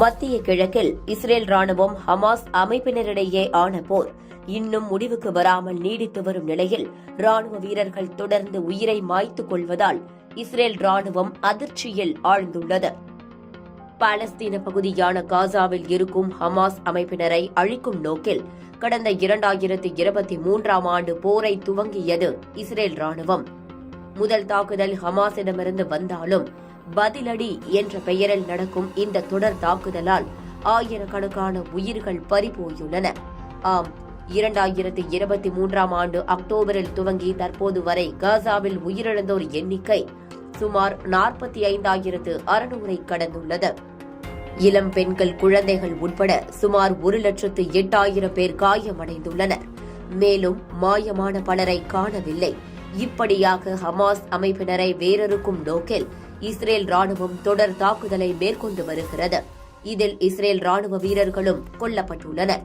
மத்திய கிழக்கில் இஸ்ரேல் ராணுவம் ஹமாஸ் அமைப்பினரிடையே ஆன போர் இன்னும் முடிவுக்கு வராமல் நீடித்து வரும் நிலையில் ராணுவ வீரர்கள் தொடர்ந்து உயிரை மாய்த்துக் கொள்வதால் இஸ்ரேல் ராணுவம் அதிர்ச்சியில் ஆழ்ந்துள்ளது. பாலஸ்தீன பகுதியான காசாவில் இருக்கும் ஹமாஸ் அமைப்பினரை அழிக்கும் நோக்கில் கடந்த 2023ஆம் ஆண்டு போரை துவங்கியது இஸ்ரேல் ராணுவம். முதல் தாக்குதல் ஹமாஸிடமிருந்து வந்தாலும் பதிலடி என்ற பெயரில் நடக்கும் இந்த தொடர் தாக்குதலால் ஆயிரக்கணக்கான உயிர்கள் பறிபோயுள்ளன. ஆம், 2023ஆம் ஆண்டு அக்டோபரில் துவங்கி தற்போது வரை காசாவில் உயிரிழந்தோர் எண்ணிக்கை சுமார் 45,600 கடந்துள்ளது. இளம் பெண்கள், குழந்தைகள் உட்பட சுமார் 1,08,000 பேர் காயமடைந்துள்ளனர். மேலும் மாயமான பலரை காணவில்லை. இப்படியாக ஹமாஸ் அமைப்பினரை வேரறுக்கும் நோக்கில் இஸ்ரேல் ராணுவம் தொடர் தாக்குதலை மேற்கொண்டு வருகிறது. இதில் இஸ்ரேல் ராணுவ வீரர்களும் கொல்லப்பட்டுள்ளனர்.